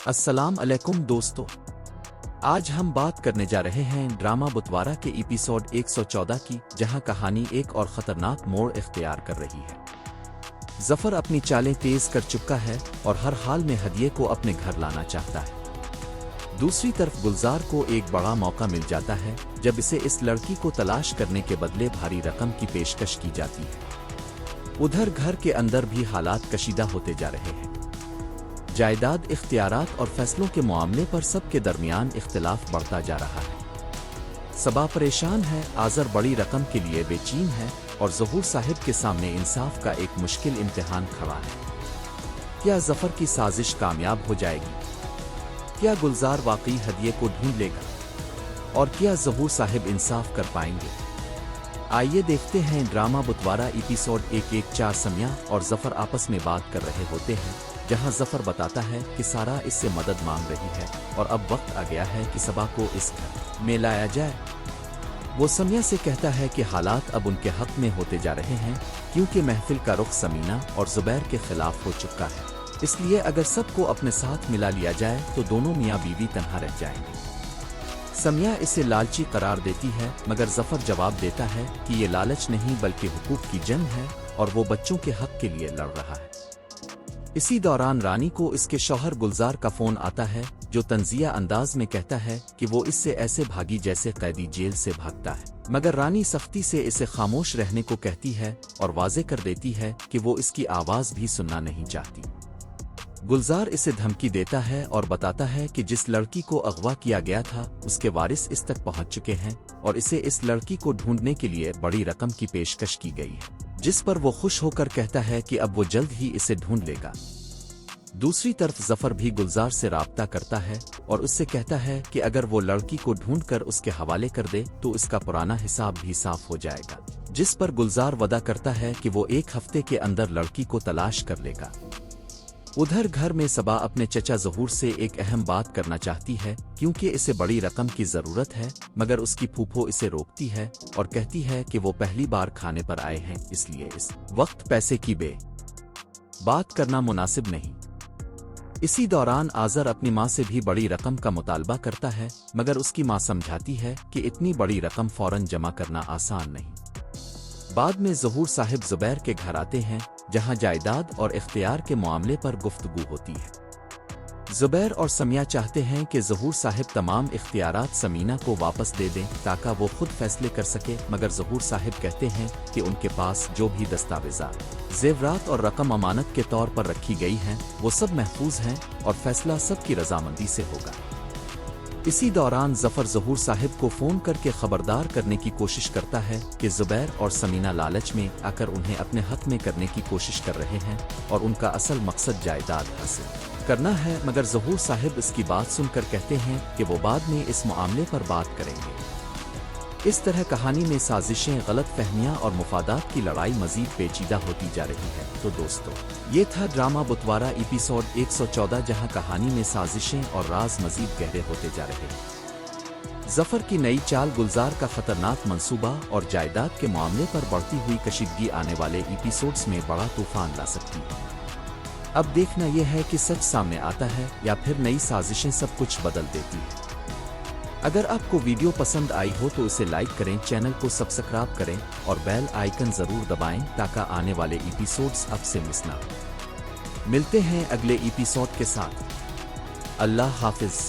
अस्सलाम अलैकुम दोस्तों। आज हम बात करने जा रहे हैं ड्रामा बुतवारा के एपिसोड 114 की, जहां कहानी एक और खतरनाक मोड़ इख्तियार कर रही है। जफर अपनी चालें तेज कर चुका है और हर हाल में हदिये को अपने घर लाना चाहता है। दूसरी तरफ गुलजार को एक बड़ा मौका मिल जाता है जब इसे इस लड़की को तलाश करने के बदले भारी रकम की पेशकश की जाती है। उधर घर के अंदर भी हालात कशीदा होते जा रहे हैं। जायदाद, इख्तियारात और फैसलों के मामले पर सबके दरमियान इख्तिलाफ बढ़ता जा रहा है। सबा परेशान है, आज़र बड़ी रकम के लिए बेचैन है और ज़हूर साहिब के सामने इंसाफ का एक मुश्किल इम्तिहान खड़ा है। क्या जफर की साजिश कामयाब हो जाएगी? क्या गुलजार वाकई हदिये को ढूंढ लेगा? और क्या ज़हूर साहिब इंसाफ कर पाएंगे? आइए देखते हैं ड्रामा बुतवारा एपिसोड 114। समिया और जफर आपस में बात कर रहे होते हैं, जहां जफर बताता है कि सारा इससे मदद मांग रही है और अब वक्त आ गया है कि सबा को इस घर में लाया जाए। वो समिया से कहता है कि हालात अब उनके हक में होते जा रहे हैं, क्योंकि महफिल का रुख समीना और जुबैर के खिलाफ हो चुका है। इसलिए अगर सबको अपने साथ मिला लिया जाए तो दोनों मियाँ बीवी तन्हा रह जाएंगे। समिया इसे लालची करार देती है, मगर जफर जवाब देता है कि ये लालच नहीं बल्कि हुकूक की जंग है और वो बच्चों के हक के लिए लड़ रहा है। इसी दौरान रानी को इसके शौहर गुलजार का फोन आता है, जो तंजिया अंदाज में कहता है कि वो इससे ऐसे भागी जैसे कैदी जेल से भागता है। मगर रानी सख्ती से इसे खामोश रहने को कहती है और वाजे कर देती है कि वो इसकी आवाज भी सुनना नहीं चाहती। गुलजार इसे धमकी देता है और बताता है कि जिस लड़की को अगवा किया गया था उसके वारिस इस तक पहुंच चुके हैं और इसे इस लड़की को ढूंढने के लिए बड़ी रकम की पेशकश की गई है, जिस पर वो खुश होकर कहता है कि अब वो जल्द ही इसे ढूंढ लेगा। दूसरी तरफ जफर भी गुलजार से राब्ता करता है और उससे कहता है कि अगर वो लड़की को ढूंढकर उसके हवाले कर दे तो इसका पुराना हिसाब भी साफ हो जाएगा, जिस पर गुलजार वादा करता है कि वो 1 हफ्ते के अंदर लड़की को तलाश कर लेगा। उधर घर में सबा अपने चचा ज़हूर से एक अहम बात करना चाहती है, क्योंकि इसे बड़ी रकम की जरूरत है, मगर उसकी फूफो इसे रोकती है और कहती है कि वो पहली बार खाने पर आए हैं, इसलिए इस वक्त पैसे की बात करना मुनासिब नहीं। इसी दौरान आज़र अपनी माँ से भी बड़ी रकम का मुतालबा करता है, मगर उसकी माँ समझाती है कि इतनी बड़ी रकम फौरन जमा करना आसान नहीं। बाद में ज़हूर साहिब जुबैर के घर आते हैं, जहां जायदाद और इख्तियार के मामले पर गुफ्तगू होती है। जुबैर और समिया चाहते हैं कि ज़हूर साहिब तमाम इख्तियारात समीना को वापस दे दें ताकि वो खुद फैसले कर सके, मगर ज़हूर साहिब कहते हैं कि उनके पास जो भी दस्तावेज़ात, ज़ेवरात और रकम अमानत के तौर पर रखी गई हैं वो सब महफूज हैं और फैसला सबकी रजामंदी से होगा। इसी दौरान जफर ज़हूर साहिब को फ़ोन करके खबरदार करने की कोशिश करता है कि जुबैर और समीना लालच में आकर उन्हें अपने हक में करने की कोशिश कर रहे हैं और उनका असल मकसद जायदाद हासिल करना है, मगर ज़हूर साहिब इसकी बात सुनकर कहते हैं कि वो बाद में इस मामले पर बात करेंगे। इस तरह कहानी में साजिशें, गलत फहमियाँ और मुफादात की लड़ाई मजीद पेचीदा होती जा रही है। तो दोस्तों, ये था ड्रामा बुतवारा एपिसोड 114, जहां कहानी में साजिशें और राज मजीद गहरे होते जा रहे हैं। जफर की नई चाल, गुलजार का खतरनाक मंसूबा और जायदाद के मामले पर बढ़ती हुई कशीदगी आने वाले एपिसोड्स में बड़ा तूफान ला सकती है। अब देखना यह है कि सच सामने आता है या फिर नई साजिशें सब कुछ बदल देती है। अगर आपको वीडियो पसंद आई हो तो इसे लाइक करें, चैनल को सब्सक्राइब करें और बेल आइकन जरूर दबाएं ताकि आने वाले एपिसोड्स आपसे मिस ना हो। मिलते हैं अगले एपिसोड के साथ। अल्लाह हाफिज।